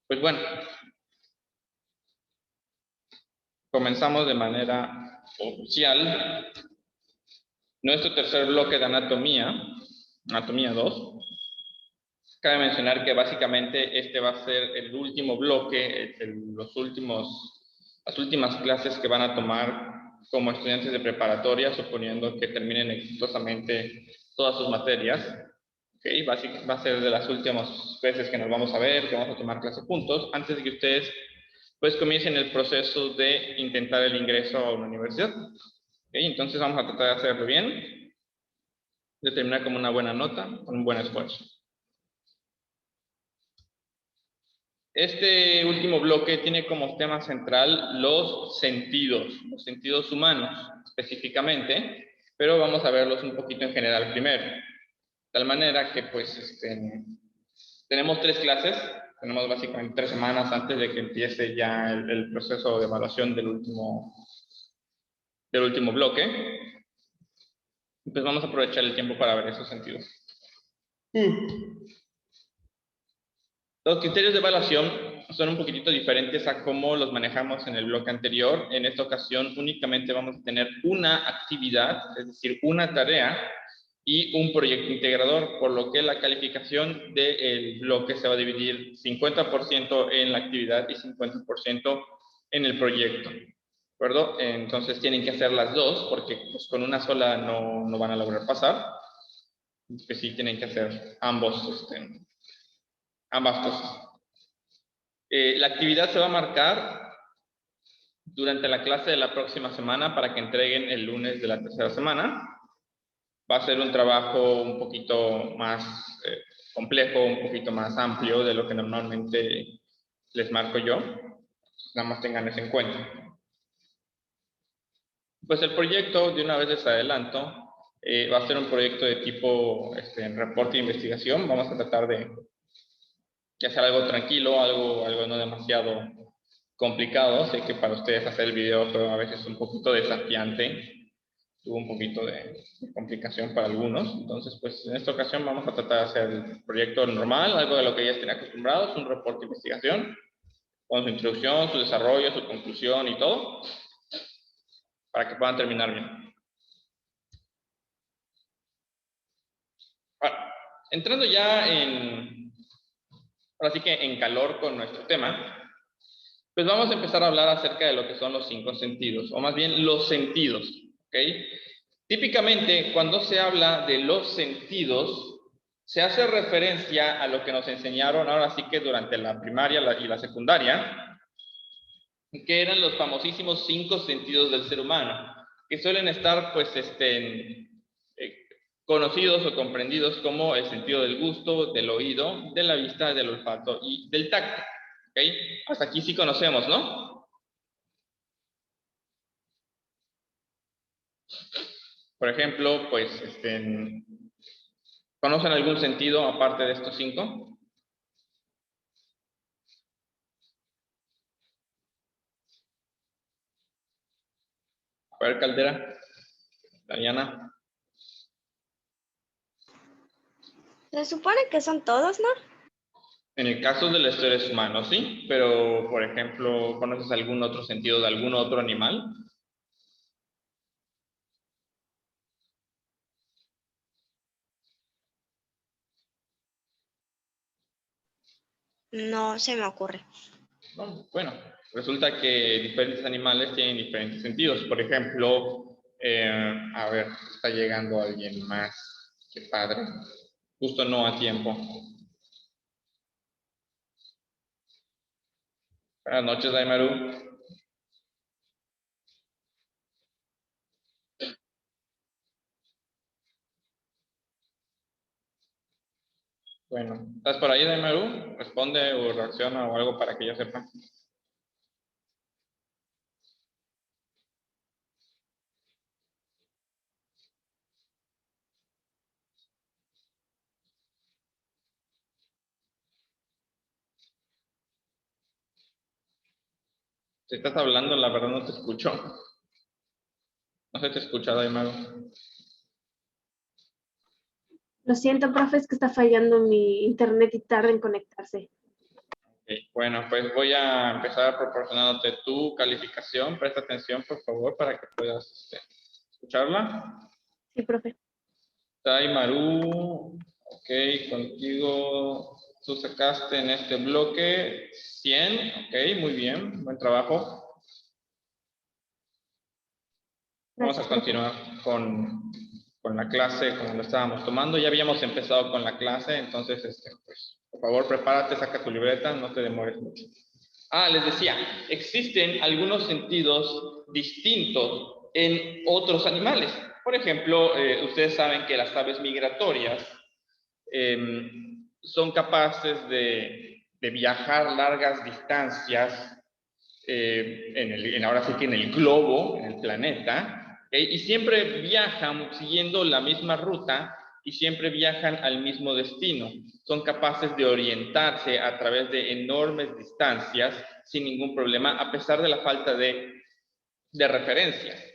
Pues bueno, comenzamos de manera oficial nuestro tercer bloque de anatomía 2. Cabe mencionar que básicamente este va a ser el último bloque, las últimas clases que van a tomar como estudiantes de preparatoria, suponiendo que terminen exitosamente todas sus materias. Okay, va a ser de las últimas veces que nos vamos a ver, que vamos a tomar clase juntos, antes de que ustedes pues comiencen el proceso de intentar el ingreso a una universidad. Okay, entonces vamos a tratar de hacerlo bien, de terminar con una buena nota, con un buen esfuerzo. Este último bloque tiene como tema central los sentidos humanos específicamente, pero vamos a verlos un poquito en general primero. De tal manera que pues tenemos 3 clases, tenemos básicamente 3 semanas antes de que empiece ya el proceso de evaluación del último bloque. Pues vamos a aprovechar el tiempo para ver esos sentidos. Los criterios de evaluación son un poquitito diferentes a cómo los manejamos en el bloque anterior. En esta ocasión únicamente vamos a tener una actividad, es decir, una tarea y un proyecto integrador, por lo que la calificación del bloque se va a dividir 50% en la actividad y 50% en el proyecto. ¿De acuerdo? Entonces tienen que hacer las dos, porque pues, con una sola no van a lograr pasar. Pues sí, tienen que hacer ambas cosas. La actividad se va a marcar durante la clase de la próxima semana para que entreguen el lunes de la tercera semana. Va a ser un trabajo un poquito más complejo, un poquito más amplio de lo que normalmente les marco yo. Nada más tengan eso en cuenta. Pues el proyecto, de una vez les adelanto, va a ser un proyecto de tipo reporte de investigación. Vamos a tratar de hacer algo tranquilo, algo no demasiado complicado. Sé que para ustedes hacer el video fue a veces un poquito desafiante. Tuvo un poquito de complicación para algunos. Entonces, pues en esta ocasión vamos a tratar de hacer el proyecto normal, algo de lo que ya estén acostumbrados, un reporte de investigación, con su introducción, su desarrollo, su conclusión y todo, para que puedan terminar bien. Bueno, entrando ya ahora sí que en calor con nuestro tema, pues vamos a empezar a hablar acerca de lo que son los 5 sentidos, o más bien los sentidos, ¿ok? Típicamente, cuando se habla de los sentidos, se hace referencia a lo que nos enseñaron ahora sí que durante la primaria y la secundaria, que eran los famosísimos 5 sentidos del ser humano, que suelen estar pues conocidos o comprendidos como el sentido del gusto, del oído, de la vista, del olfato y del tacto. ¿Okay? Hasta aquí sí conocemos, ¿no? Por ejemplo, pues, ¿conocen algún sentido aparte de estos 5? A ver, Caldera, Dariana. Se supone que son todos, ¿no? En el caso de los seres humanos, sí, pero, por ejemplo, ¿conoces algún otro sentido de algún otro animal? No se me ocurre. No, bueno, resulta que diferentes animales tienen diferentes sentidos. Por ejemplo, a ver, está llegando alguien más. Qué padre. Justo no a tiempo. Buenas noches, Daimaru. Bueno, ¿estás por ahí, Daimaru? Responde o reacciona o algo para que yo sepa. Si estás hablando, la verdad no te escucho. No se te escucha, Daimaru. Lo siento, profe, es que está fallando mi internet y tarda en conectarse. Ok, Bueno, pues voy a empezar proporcionándote tu calificación. Presta atención, por favor, para que puedas escucharla. Sí, profe. Taimaru, ok, contigo tú sacaste en este bloque 100, ok, muy bien, buen trabajo. Vamos Gracias, a profe. continuar con la clase como lo estábamos tomando. Ya habíamos empezado con la clase, entonces, pues, por favor, prepárate, saca tu libreta, no te demores mucho. Les decía, existen algunos sentidos distintos en otros animales. Por ejemplo, ustedes saben que las aves migratorias son capaces de viajar largas distancias ahora sí que en el globo, en el planeta, y siempre viajan siguiendo la misma ruta y siempre viajan al mismo destino. Son capaces de orientarse a través de enormes distancias sin ningún problema, a pesar de la falta de referencias.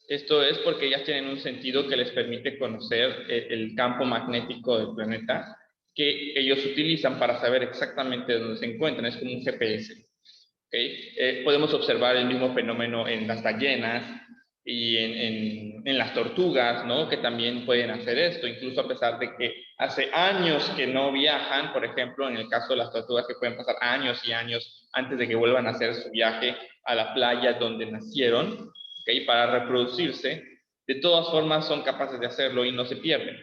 Esto es porque ellas tienen un sentido que les permite conocer el campo magnético del planeta que ellos utilizan para saber exactamente dónde se encuentran. Es como un GPS. Podemos observar el mismo fenómeno en las ballenas y en las tortugas, ¿no? Que también pueden hacer esto, incluso a pesar de que hace años que no viajan, por ejemplo, en el caso de las tortugas, que pueden pasar años y años antes de que vuelvan a hacer su viaje a la playa donde nacieron, para reproducirse, de todas formas son capaces de hacerlo y no se pierden.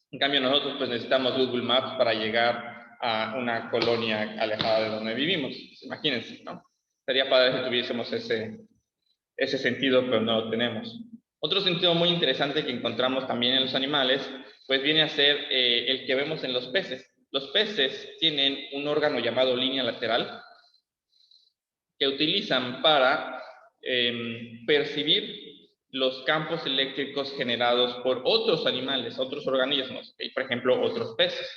En cambio, nosotros pues necesitamos Google Maps para llegar a una colonia alejada de donde vivimos. Imagínense, ¿no? Sería padre si tuviésemos ese sentido, pero no lo tenemos. Otro sentido muy interesante que encontramos también en los animales, pues viene a ser el que vemos en los peces. Los peces tienen un órgano llamado línea lateral que utilizan para percibir los campos eléctricos generados por otros animales, otros organismos, por ejemplo, otros peces.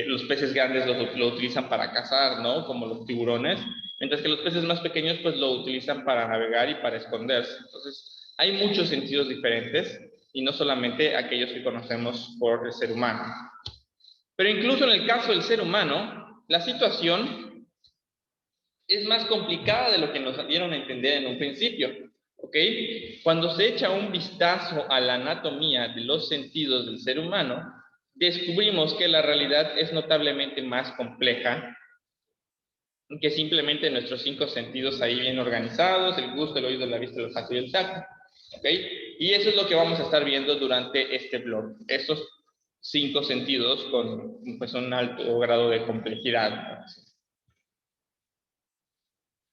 Los peces grandes lo utilizan para cazar, ¿no? Como los tiburones, mientras que los peces más pequeños pues lo utilizan para navegar y para esconderse. Entonces, hay muchos sentidos diferentes y no solamente aquellos que conocemos por el ser humano. Pero incluso en el caso del ser humano, la situación es más complicada de lo que nos dieron a entender en un principio, ¿ok? Cuando se echa un vistazo a la anatomía de los sentidos del ser humano, descubrimos que la realidad es notablemente más compleja que simplemente nuestros 5 sentidos ahí bien organizados, el gusto, el oído, la vista, el olfato y el tacto, ¿ok? Y eso es lo que vamos a estar viendo durante este blog, esos 5 sentidos con pues, un alto grado de complejidad, ¿no?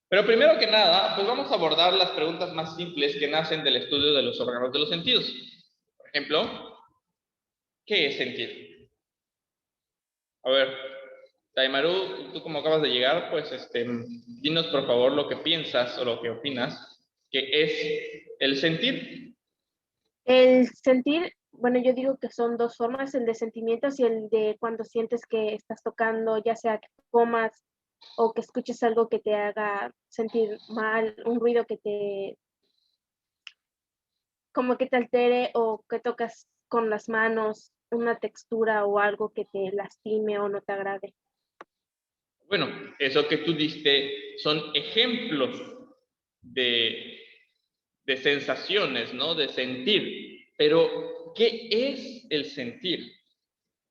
Pero primero que nada, pues vamos a abordar las preguntas más simples que nacen del estudio de los órganos de los sentidos. Por ejemplo, ¿qué es sentir? A ver, Taimaru, tú como acabas de llegar, pues dinos por favor lo que piensas o lo que opinas que es el sentir. El sentir, bueno, yo digo que son dos formas, el de sentimientos y el de cuando sientes que estás tocando, ya sea que comas o que escuches algo que te haga sentir mal, un ruido que te, como que te altere o que tocas con las manos, una textura o algo que te lastime o no te agrade. Bueno, eso que tú diste son ejemplos de sensaciones, ¿no? De sentir. Pero, ¿qué es el sentir?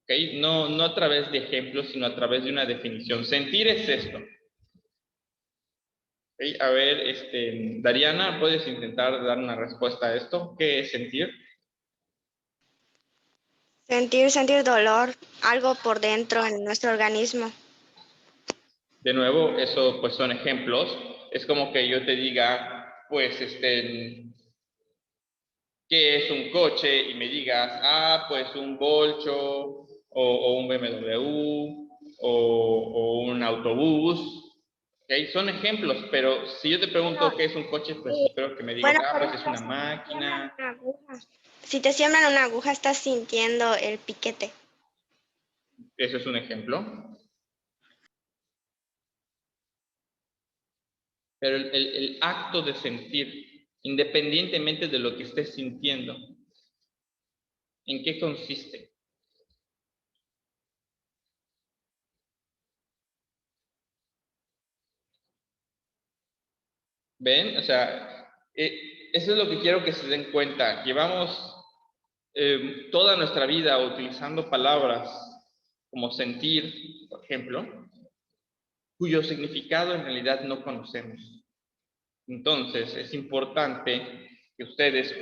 ¿Okay? No a través de ejemplos, sino a través de una definición. Sentir es esto. ¿Okay? A ver, Dariana, ¿puedes intentar dar una respuesta a esto? ¿Qué es sentir? Sentir dolor, algo por dentro en nuestro organismo. De nuevo, eso pues son ejemplos. Es como que yo te diga, pues, ¿qué es un coche? Y me digas, pues un Volcho, o un BMW, o un autobús. ¿Okay? Son ejemplos, pero si yo te pregunto qué es un coche, pues espero que me digas, Bueno, por pues es ejemplo, una máquina. si te siembran una aguja, estás sintiendo el piquete. Eso es un ejemplo. Pero el acto de sentir, independientemente de lo que estés sintiendo, ¿en qué consiste? ¿Ven? O sea, eso es lo que quiero que se den cuenta. Llevamos toda nuestra vida utilizando palabras como sentir, por ejemplo, cuyo significado en realidad no conocemos. Entonces, es importante que ustedes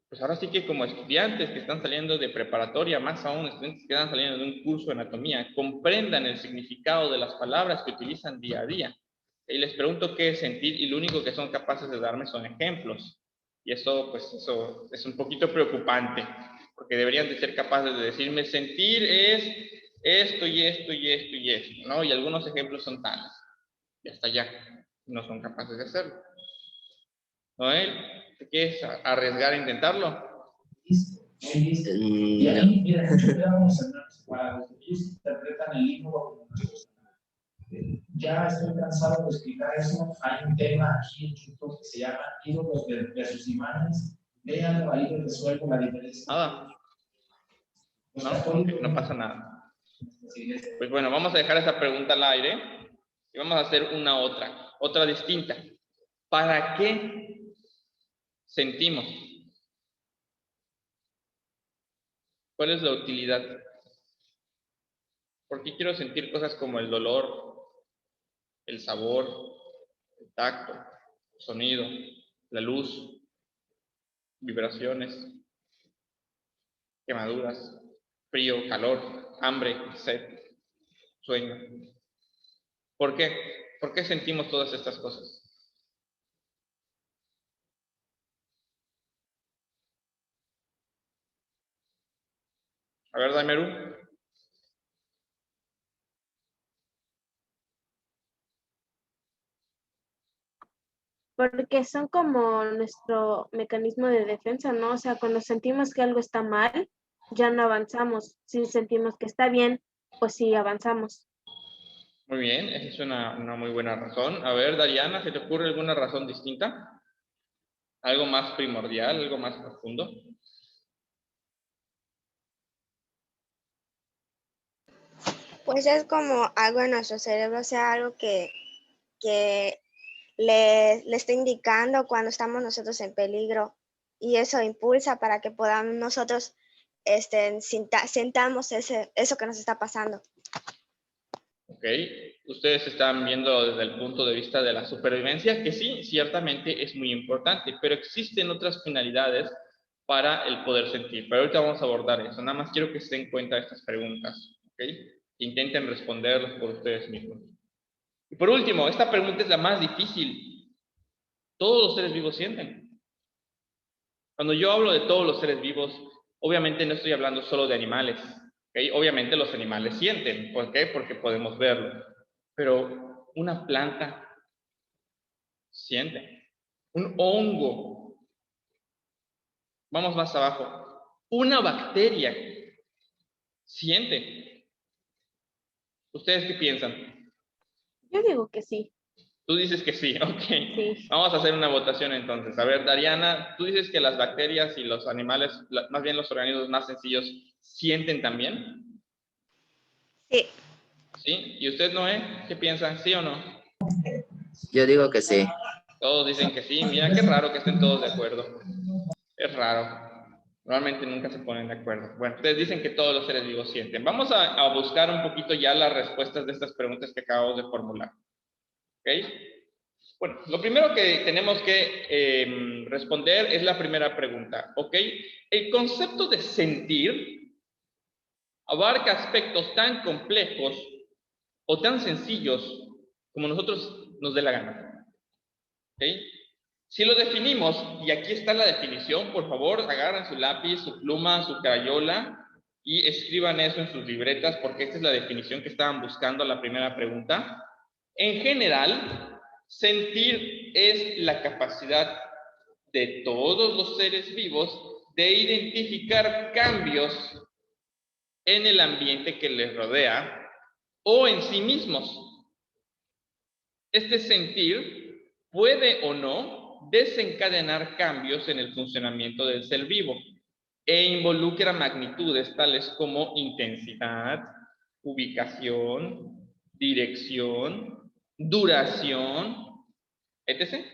pues ahora sí que como estudiantes que están saliendo de preparatoria, más aún estudiantes que están saliendo de un curso de anatomía, comprendan el significado de las palabras que utilizan día a día. Y les pregunto qué es sentir y lo único que son capaces de darme son ejemplos. Y eso, pues, eso es un poquito preocupante, porque deberían de ser capaces de decirme, sentir es esto y esto y esto y esto, ¿no? Y algunos ejemplos son tales. Y hasta allá. No son capaces de hacerlo. Noel, ¿te quieres arriesgar a intentarlo? Y ahí, mira, vamos para los que ellos interpretan el libro. Ya estoy cansado de explicar eso. Hay un tema aquí en YouTube que se llama ídolos versus imanes. Véanlo, ahí les resuelvo la diferencia. Nada. No, okay, no pasa nada. Pues bueno, vamos a dejar esa pregunta al aire y vamos a hacer una otra distinta. ¿Para qué sentimos? ¿Cuál es la utilidad? ¿Por qué quiero sentir cosas como el dolor, el sabor, el tacto, el sonido, la luz, vibraciones, quemaduras, frío, calor, hambre, sed, sueño? ¿Por qué? ¿Por qué sentimos todas estas cosas? A ver, Daimeru. Porque son como nuestro mecanismo de defensa, ¿no? O sea, cuando sentimos que algo está mal, ya no avanzamos. Si sentimos que está bien, pues sí avanzamos. Muy bien, esa es una muy buena razón. A ver, Dariana, ¿se te ocurre alguna razón distinta? ¿Algo más primordial, algo más profundo? Pues es como algo en nuestro cerebro, o sea, algo que le está indicando cuando estamos nosotros en peligro y eso impulsa para que podamos nosotros sintamos eso que nos está pasando. Ok, ustedes están viendo desde el punto de vista de la supervivencia, que sí, ciertamente es muy importante, pero existen otras finalidades para el poder sentir. Pero ahorita vamos a abordar eso. Nada más quiero que se den cuenta de estas preguntas, ¿ok? Intenten responderlas por ustedes mismos. Y por último, esta pregunta es la más difícil. ¿Todos los seres vivos sienten? Cuando yo hablo de todos los seres vivos, obviamente no estoy hablando solo de animales. ¿Okay? Obviamente los animales sienten. ¿Por qué? Porque podemos verlo. Pero una planta siente. Un hongo. Vamos más abajo. Una bacteria siente. ¿Ustedes qué piensan? Yo digo que sí. Tú dices que sí, ok. Sí. Vamos a hacer una votación entonces. A ver, Dariana, tú dices que las bacterias y los animales, más bien los organismos más sencillos, sienten también. Sí. ¿Sí? ¿Y usted, Noé? ¿Qué piensa? ¿Sí o no? Yo digo que sí. Todos dicen que sí. Mira, qué raro que estén todos de acuerdo. Es raro. Normalmente nunca se ponen de acuerdo. Bueno, ustedes dicen que todos los seres vivos sienten. Vamos a buscar un poquito ya las respuestas de estas preguntas que acabamos de formular. ¿Ok? Bueno, lo primero que tenemos que responder es la primera pregunta. ¿Ok? El concepto de sentir abarca aspectos tan complejos o tan sencillos como nosotros nos dé la gana. ¿Ok? Si lo definimos, y aquí está la definición, por favor, agarren su lápiz, su pluma, su crayola y escriban eso en sus libretas porque esta es la definición que estaban buscando a la primera pregunta. En general, sentir es la capacidad de todos los seres vivos de identificar cambios en el ambiente que les rodea o en sí mismos. Este sentir puede o no desencadenar cambios en el funcionamiento del ser vivo e involucra magnitudes tales como intensidad, ubicación, dirección, duración, etc.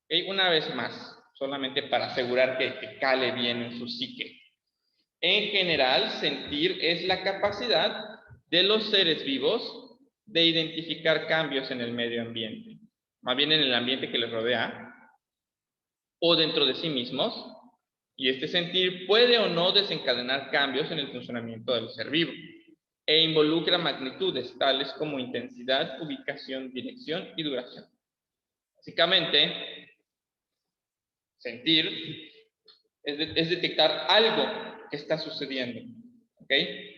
¿Ok? Una vez más, solamente para asegurar que cale bien en su psique. En general, sentir es la capacidad de los seres vivos de identificar cambios en el medio ambiente, más bien en el ambiente que les rodea, o dentro de sí mismos, y este sentir puede o no desencadenar cambios en el funcionamiento del ser vivo, e involucra magnitudes tales como intensidad, ubicación, dirección y duración. Básicamente, sentir es detectar algo que está sucediendo, ¿ok?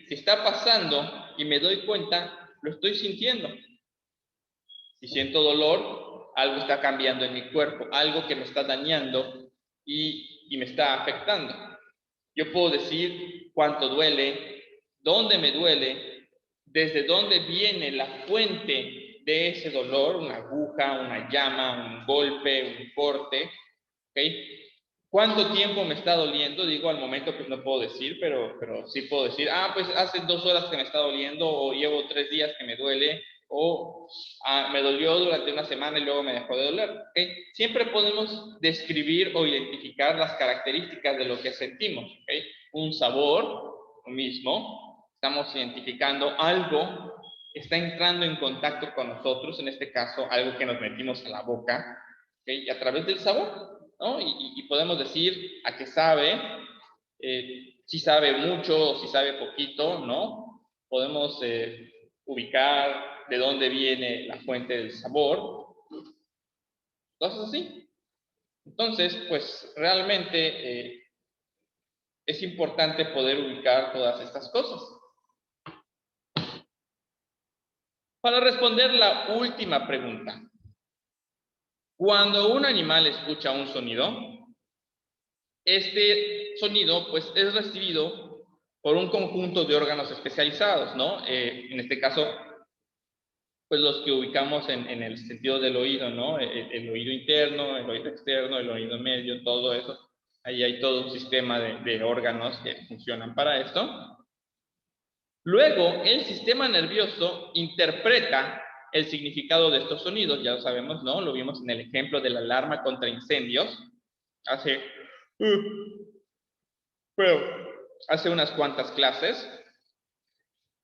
Si está pasando y me doy cuenta, lo estoy sintiendo. Si siento dolor, algo está cambiando en mi cuerpo, algo que me está dañando y me está afectando. Yo puedo decir cuánto duele, dónde me duele, desde dónde viene la fuente de ese dolor, una aguja, una llama, un golpe, un corte, ¿ok? ¿Cuánto tiempo me está doliendo? Digo, al momento pues no puedo decir, pero sí puedo decir, pues hace 2 horas que me está doliendo, o llevo 3 días que me duele, o me dolió durante una semana y luego me dejó de doler. ¿Okay? Siempre podemos describir o identificar las características de lo que sentimos. ¿Okay? Un sabor, lo mismo, estamos identificando algo que está entrando en contacto con nosotros, en este caso algo que nos metimos a la boca, ¿okay? Y a través del sabor, ¿no? Y podemos decir a qué sabe, si sabe mucho o si sabe poquito, ¿no? Podemos ubicar de dónde viene la fuente del sabor, cosas así. Entonces, pues realmente es importante poder ubicar todas estas cosas. Para responder la última pregunta, cuando un animal escucha un sonido, este sonido pues es recibido por un conjunto de órganos especializados, ¿no? En este caso, pues los que ubicamos en el sentido del oído, ¿no? El oído interno, el oído externo, el oído medio, todo eso. Ahí hay todo un sistema de órganos que funcionan para esto. Luego, el sistema nervioso interpreta el significado de estos sonidos, ya lo sabemos, ¿no? Lo vimos en el ejemplo de la alarma contra incendios. Hace unas cuantas clases,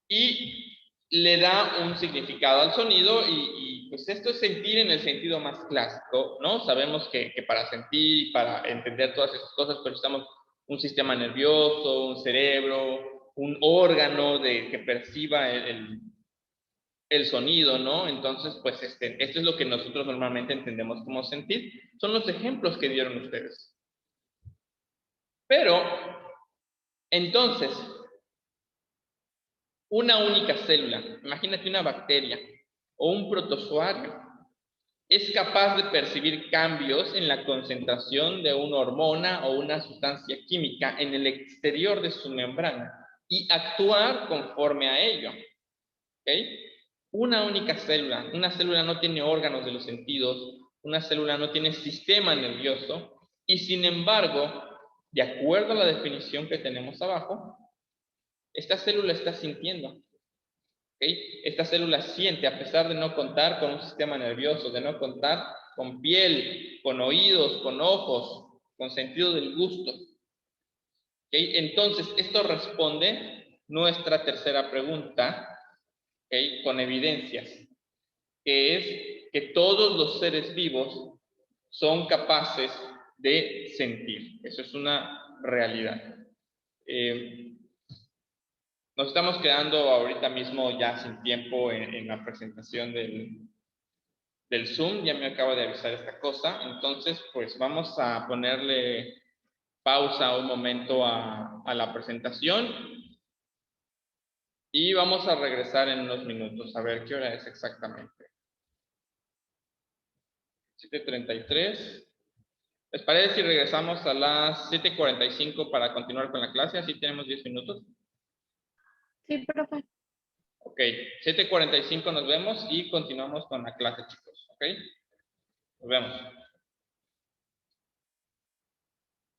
y le da un significado al sonido, y pues esto es sentir en el sentido más clásico, ¿no? Sabemos que para sentir y para entender todas esas cosas, pues necesitamos un sistema nervioso, un cerebro, un órgano que perciba el sonido, ¿no? Entonces, pues esto es lo que nosotros normalmente entendemos como sentir. Son los ejemplos que dieron ustedes. Pero, entonces, una única célula, imagínate una bacteria o un protozoario, es capaz de percibir cambios en la concentración de una hormona o una sustancia química en el exterior de su membrana y actuar conforme a ello. ¿Okay? Una única célula. Una célula no tiene órganos de los sentidos, una célula no tiene sistema nervioso, y sin embargo, de acuerdo a la definición que tenemos abajo, esta célula está sintiendo. ¿Okay? Esta célula siente, a pesar de no contar con un sistema nervioso, de no contar con piel, con oídos, con ojos, con sentido del gusto. ¿Okay? Entonces, esto responde nuestra tercera pregunta, ¿okay? Con evidencias, que es que todos los seres vivos son capaces de sentir. Eso es una realidad. Nos estamos quedando ahorita mismo ya sin tiempo en la presentación del Zoom. Ya me acaba de avisar esta cosa. Entonces, pues vamos a ponerle pausa un momento a la presentación. Y vamos a regresar en unos minutos. A ver qué hora es exactamente. 7:33. ¿Les parece si regresamos a las 7:45 para continuar con la clase? Así tenemos 10 minutos. Sí, profe. Ok, 7:45 nos vemos y continuamos con la clase, chicos. Ok, nos vemos.